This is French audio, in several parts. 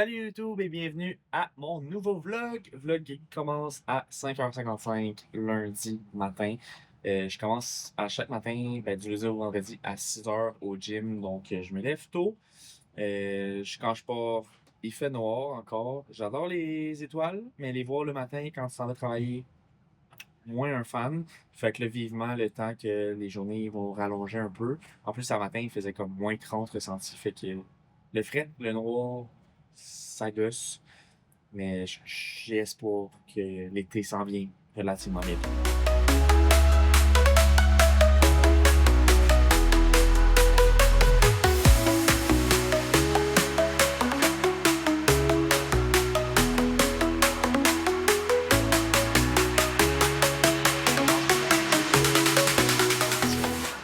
Salut YouTube et bienvenue à mon nouveau vlog qui commence à 5h55 lundi matin. Je commence à chaque matin, du lundi au vendredi à 6h au gym, donc je me lève tôt. Quand je pars, il fait noir encore. J'adore les étoiles, mais les voir le matin quand tu s'en vas travailler, moins un fan. Fait que là, vivement, le temps que les journées vont rallonger un peu. En plus, ce matin, il faisait comme moins 30 ressenti. Fait que le frais, le noir, ça gosse. Mais j'ai espoir que l'été s'en vient relativement bientôt.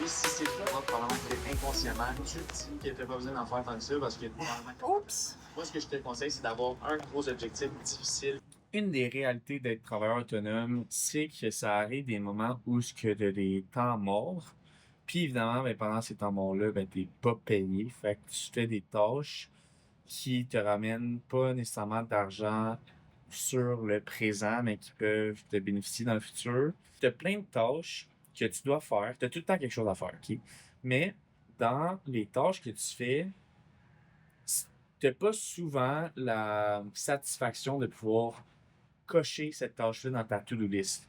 Et si c'est toi, probablement que inconsciemment, tu te dis que t'as pas besoin d'en faire tant que ça parce que oups! Moi, ce que je te conseille, c'est d'avoir un gros objectif difficile. Une des réalités d'être travailleur autonome, c'est que ça arrive des moments où tu as des temps morts. Puis évidemment, pendant ces temps morts-là, t'es pas payé. Fait que tu fais des tâches qui te ramènent pas nécessairement d'argent sur le présent, mais qui peuvent te bénéficier dans le futur. Tu as plein de tâches que tu dois faire. Tu as tout le temps quelque chose à faire, OK? Mais dans les tâches que tu fais, tu n'as pas souvent la satisfaction de pouvoir cocher cette tâche-là dans ta to-do list.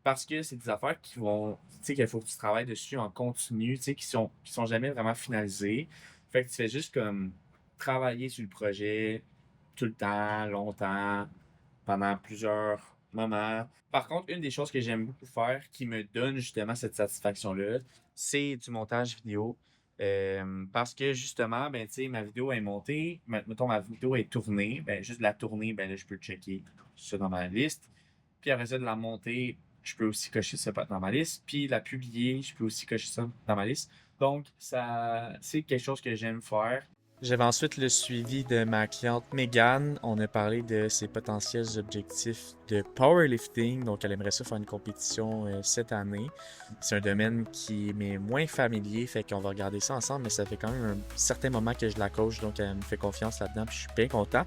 Parce que c'est des affaires qui vont, tu sais, qu'il faut que tu travailles dessus en continu, tu sais, qui sont jamais vraiment finalisées. Fait que tu fais juste comme travailler sur le projet tout le temps, longtemps, pendant plusieurs moments. Par contre, une des choses que j'aime beaucoup faire qui me donne justement cette satisfaction-là, c'est du montage vidéo. Parce que justement, tu sais, ma vidéo est montée, mettons ma vidéo est tournée, juste de la tourner, là, je peux checker ça dans ma liste. Puis après ça, de la monter, je peux aussi cocher ça dans ma liste. Puis la publier, je peux aussi cocher ça dans ma liste. Donc, ça, c'est quelque chose que j'aime faire. J'avais ensuite le suivi de ma cliente Megan. On a parlé de ses potentiels objectifs de powerlifting. Donc, elle aimerait ça faire une compétition cette année. C'est un domaine qui m'est moins familier, fait qu'on va regarder ça ensemble, mais ça fait quand même un certain moment que je la coach, donc elle me fait confiance là-dedans, puis je suis bien content.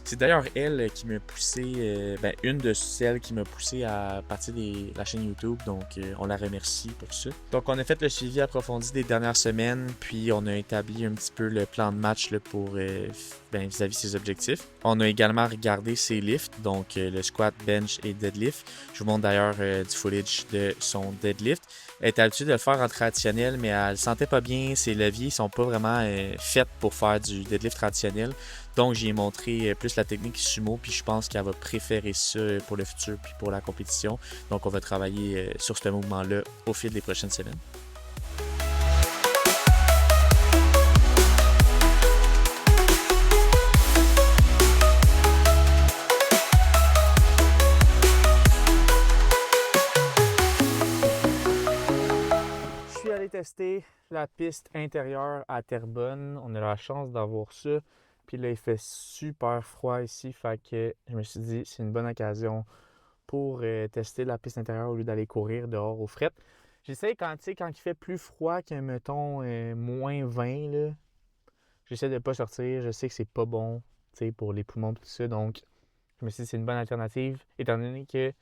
C'est d'ailleurs elle qui m'a poussé, une de celles qui m'a poussé à partir de la chaîne YouTube, donc on la remercie pour ça. Donc on a fait le suivi approfondi des dernières semaines, puis on a établi un petit peu le plan de match là, pour vis-à-vis ses objectifs. On a également regardé ses lifts, donc le squat, bench et deadlift. Je vous montre d'ailleurs du footage de son deadlift. Elle est habituée de le faire en traditionnel, mais elle ne sentait pas bien. Ses leviers sont pas vraiment faits pour faire du deadlift traditionnel. Donc, j'ai montré plus la technique sumo, puis je pense qu'elle va préférer ça pour le futur, puis pour la compétition. Donc, on va travailler sur ce mouvement-là au fil des prochaines semaines. Je suis allé tester la piste intérieure à Terrebonne. On a la chance d'avoir ça. Puis là, il fait super froid ici. Fait que je me suis dit, c'est une bonne occasion pour tester la piste intérieure au lieu d'aller courir dehors au fret. J'essaie quand il fait plus froid qu'un mettons moins 20, là, j'essaie de ne pas sortir. Je sais que c'est pas bon pour les poumons et tout ça. Donc, je me suis dit c'est une bonne alternative. Étant donné que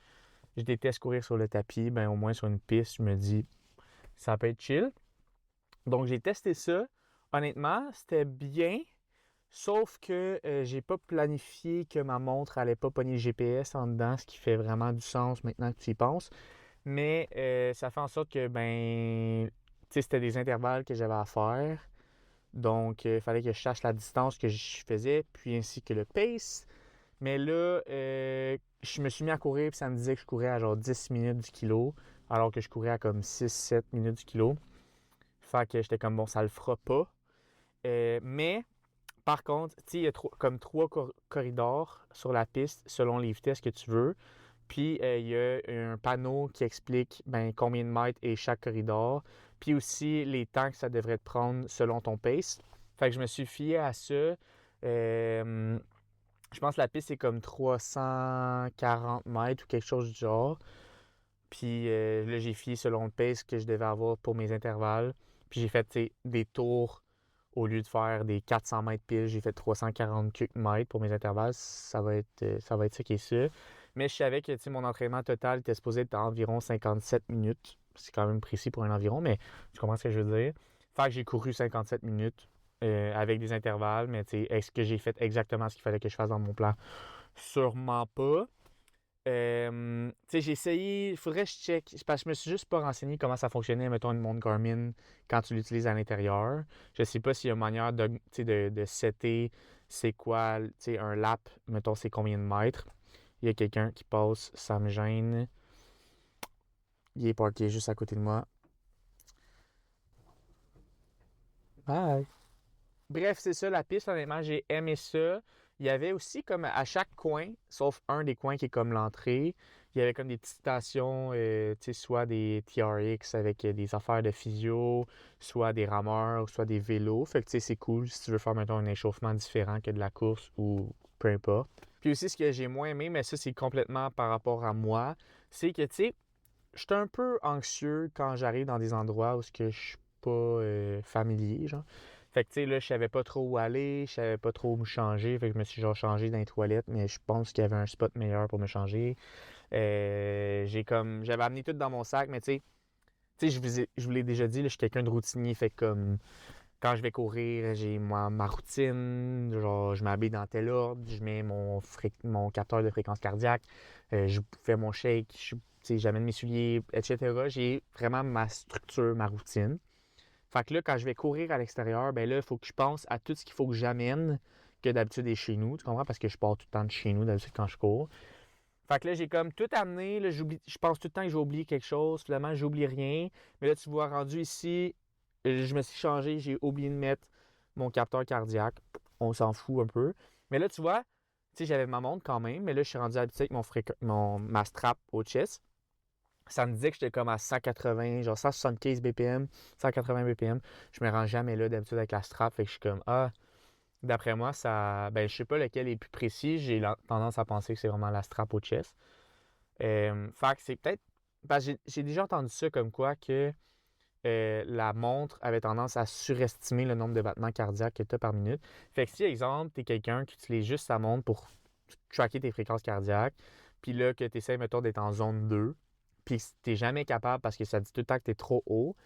je déteste courir sur le tapis, au moins sur une piste, je me dis ça peut être chill. Donc, j'ai testé ça. Honnêtement, c'était bien. Sauf que j'ai pas planifié que ma montre allait pas pogner le GPS en dedans, ce qui fait vraiment du sens maintenant que tu y penses. Mais ça fait en sorte que, c'était des intervalles que j'avais à faire. Donc, il fallait que je sache la distance que je faisais, puis ainsi que le pace. Mais là, je me suis mis à courir, puis ça me disait que je courais à genre 10 minutes du kilo, alors que je courais à comme 6-7 minutes du kilo. Fait que j'étais comme, bon, ça le fera pas. Mais par contre, il y a comme trois corridors sur la piste selon les vitesses que tu veux. Puis, il y a un panneau qui explique combien de mètres est chaque corridor. Puis aussi, les temps que ça devrait te prendre selon ton pace. Fait que je me suis fié à ça. Je pense que la piste est comme 340 mètres ou quelque chose du genre. Puis là, j'ai fié selon le pace que je devais avoir pour mes intervalles. Puis j'ai fait des tours Au lieu de faire des 400 mètres pile, j'ai fait 340 mètres pour mes intervalles. Ça va être ça qui est ça. Mais je savais que mon entraînement total était supposé être environ 57 minutes. C'est quand même précis pour un environ, mais tu comprends ce que je veux dire. Fait que j'ai couru 57 minutes avec des intervalles, mais est-ce que j'ai fait exactement ce qu'il fallait que je fasse dans mon plan? Sûrement pas. J'ai essayé, il faudrait que je check, parce que je me suis juste pas renseigné comment ça fonctionnait, mettons, une montre Garmin quand tu l'utilises à l'intérieur. Je sais pas s'il y a une manière de setter c'est quoi, un lap, mettons, c'est combien de mètres. Il y a quelqu'un qui passe, ça me gêne. Il est parké juste à côté de moi. Bye! Bref, c'est ça la piste, honnêtement, j'ai aimé ça. Il y avait aussi comme à chaque coin, sauf un des coins qui est comme l'entrée, il y avait comme des petites stations, soit des TRX avec des affaires de physio, soit des rameurs, soit des vélos. Fait que c'est cool si tu veux faire, mettons, un échauffement différent que de la course ou peu importe. Puis aussi, ce que j'ai moins aimé, mais ça, c'est complètement par rapport à moi, c'est que, je suis un peu anxieux quand j'arrive dans des endroits où je suis pas familier, genre. Fait que, là, je savais pas trop où aller, je savais pas trop où me changer. Fait que je me suis genre changé dans les toilettes, mais je pense qu'il y avait un spot meilleur pour me changer. J'avais amené tout dans mon sac, mais je vous l'ai déjà dit, là, je suis quelqu'un de routinier. Fait que comme, quand je vais courir, j'ai ma routine. Genre, je m'habille dans tel ordre, je mets mon capteur de fréquence cardiaque, je fais mon shake, j'amène mes souliers, etc. J'ai vraiment ma structure, ma routine. Fait que là, quand je vais courir à l'extérieur, ben là, il faut que je pense à tout ce qu'il faut que j'amène, que d'habitude est chez nous, tu comprends? Parce que je pars tout le temps de chez nous, d'habitude, quand je cours. Fait que là, j'ai comme tout amené, là, je pense tout le temps que j'ai oublié quelque chose, finalement, j'oublie rien. Mais là, tu vois, rendu ici, je me suis changé, j'ai oublié de mettre mon capteur cardiaque. On s'en fout un peu. Mais là, tu vois, j'avais ma montre quand même, mais là, je suis rendu habitué avec ma strap au chest. Ça me disait que j'étais comme à 180, genre 175 BPM, 180 BPM. Je me rends jamais là d'habitude avec la strap. Fait que je suis comme, d'après moi, ça. Ben, je sais pas lequel est plus précis. J'ai tendance à penser que c'est vraiment la strap au chest. Fait que c'est peut-être. Parce que j'ai déjà entendu ça comme quoi que la montre avait tendance à surestimer le nombre de battements cardiaques que tu as par minute. Fait que si, exemple, tu es quelqu'un qui utilise juste sa montre pour tracker tes fréquences cardiaques, puis là, que tu essaies, mettons, d'être en zone 2, puis tu n'es jamais capable parce que ça dit tout le temps que tu es trop haut.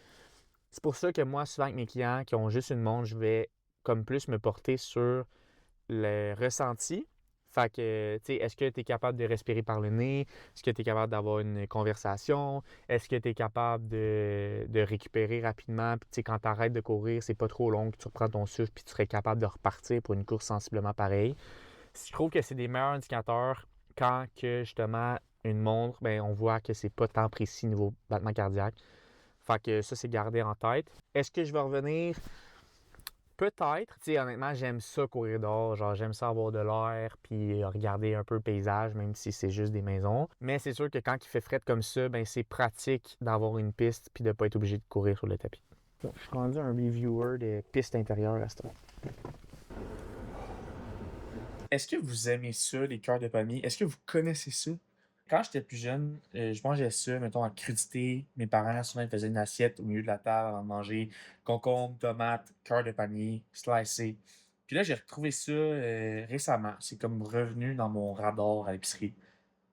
C'est pour ça que moi, souvent avec mes clients qui ont juste une montre, je vais comme plus me porter sur le ressenti. Fait que, tu sais, est-ce que tu es capable de respirer par le nez? Est-ce que tu es capable d'avoir une conversation? Est-ce que tu es capable de récupérer rapidement? Puis, tu sais, quand tu arrêtes de courir, c'est pas trop long que tu reprends ton souffle puis tu serais capable de repartir pour une course sensiblement pareille. Je trouve que c'est des meilleurs indicateurs quand que, justement, une montre, ben, on voit que c'est pas tant précis niveau battement cardiaque. Fait que ça, c'est gardé en tête. Est-ce que je vais revenir? Peut-être. Tu sais, honnêtement, j'aime ça courir dehors. Genre, j'aime ça avoir de l'air puis regarder un peu le paysage, même si c'est juste des maisons. Mais c'est sûr que quand il fait fret comme ça, ben c'est pratique d'avoir une piste puis de pas être obligé de courir sur le tapis. Bon, je suis rendu un reviewer des pistes intérieures à ce temps. Est-ce que vous aimez ça, les cœurs de palmier? Est-ce que vous connaissez ça? Quand j'étais plus jeune, je mangeais ça, mettons, en crudité. Mes parents, souvent, ils faisaient une assiette au milieu de la table avant de manger. Concombre, tomates, cœur de palmier, slicé. Puis là, j'ai retrouvé ça récemment. C'est comme revenu dans mon radar à l'épicerie.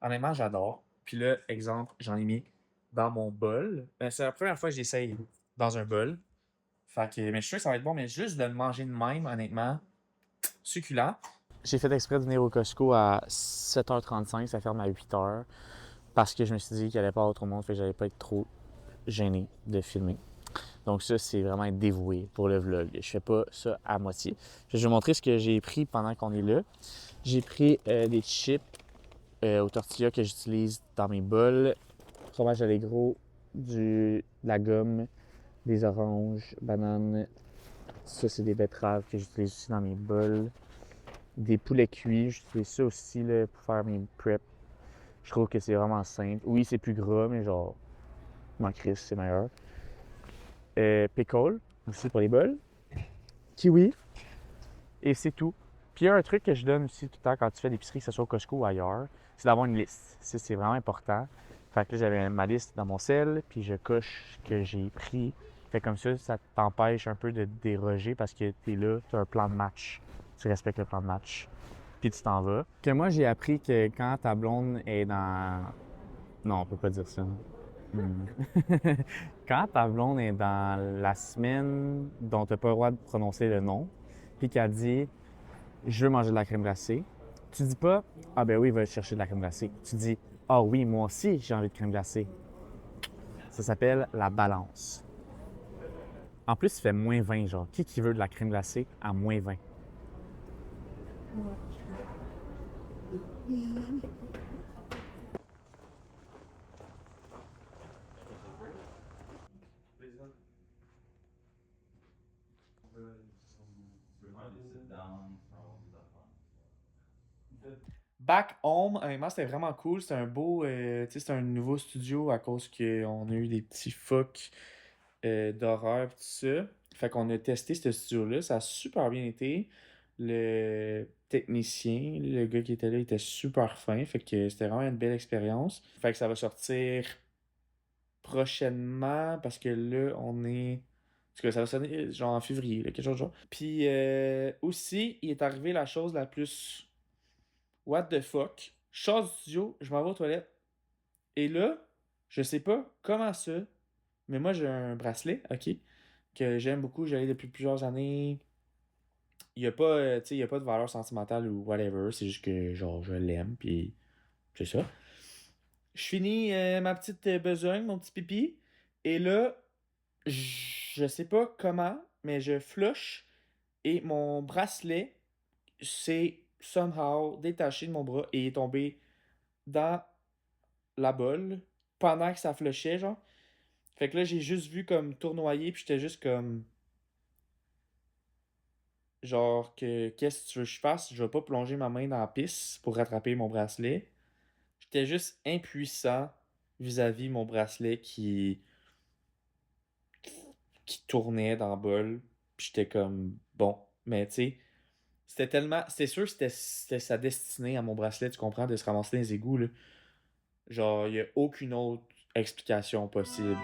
Honnêtement, j'adore. Puis là, exemple, j'en ai mis dans mon bol. C'est la première fois que j'essaye dans un bol. Fait que, mais je suis sûr que ça va être bon, mais juste de le manger de même, honnêtement, succulent. J'ai fait exprès de venir au Costco à 7h35, ça ferme à 8h, parce que je me suis dit qu'il n'y allait pas avoir trop de monde, fait que j'allais pas être trop gêné de filmer. Donc ça, c'est vraiment être dévoué pour le vlog. Je fais pas ça à moitié. Je vais vous montrer ce que j'ai pris pendant qu'on est là. J'ai pris des chips aux tortillas que j'utilise dans mes bols. Fromage allégro, de la gomme, des oranges, bananes. Ça, c'est des betteraves que j'utilise aussi dans mes bols. Des poulets cuits, j'utilise ça aussi là, pour faire mes preps. Je trouve que c'est vraiment simple. Oui, c'est plus gras, mais genre, m'en crisse, c'est meilleur. Pickle, aussi pour les bols. Kiwi. Et c'est tout. Puis il y a un truc que je donne aussi tout le temps quand tu fais l'épicerie, que ce soit au Costco ou ailleurs, c'est d'avoir une liste. Ça, c'est vraiment important. Fait que là, j'avais ma liste dans mon sel, puis je coche ce que j'ai pris Fait comme ça t'empêche un peu de déroger parce que t'es là, t'as un plan de match. Tu respectes le plan de match. Puis tu t'en vas. Que moi, j'ai appris que quand ta blonde est dans... Non, on peut pas dire ça. Hmm. Quand ta blonde est dans la semaine dont t'as pas le droit de prononcer le nom, puis qu'elle dit « Je veux manger de la crème glacée », tu dis pas « Ah ben oui, va chercher de la crème glacée ». Tu dis « Ah oui, moi aussi, j'ai envie de crème glacée ». Ça s'appelle la balance. En plus, il fait -20, genre. Qui veut de la crème glacée à -20? Back Home, honnêtement, c'était vraiment cool. C'était un beau, tu sais, c'était un nouveau studio à cause qu'on a eu des petits fucks d'horreur et tout ça. Fait qu'on a testé ce studio-là, ça a super bien été. Le technicien, le gars qui était là, il était super fin. Fait que c'était vraiment une belle expérience. Fait que ça va sortir prochainement parce que là, on est. Parce que ça va sonner genre en février, là, quelque chose de genre. Puis aussi, il est arrivé la chose la plus. What the fuck? Je sors du studio, je m'en vais aux toilettes. Et là, je sais pas comment ça, mais moi j'ai un bracelet, ok, que j'aime beaucoup, j'ai depuis plusieurs années. Il y a pas, tu sais, il y a pas de valeur sentimentale ou whatever, c'est juste que genre je l'aime, puis c'est ça. Je finis ma petite besogne, mon petit pipi, et là, je sais pas comment, mais je flush et mon bracelet s'est somehow détaché de mon bras et est tombé dans la bolle pendant que ça flushait, genre. Fait que là, j'ai juste vu comme tournoyer, puis j'étais juste comme. Genre, qu'est-ce que tu veux que je fasse? Je vais pas plonger ma main dans la pisse pour rattraper mon bracelet. J'étais juste impuissant vis-à-vis mon bracelet qui tournait dans la bolle. Puis j'étais comme, bon, mais tu sais, c'était tellement. C'était sûr que c'était sa destinée à mon bracelet, tu comprends, de se ramasser dans les égouts, là. Genre, il y a aucune autre explication possible.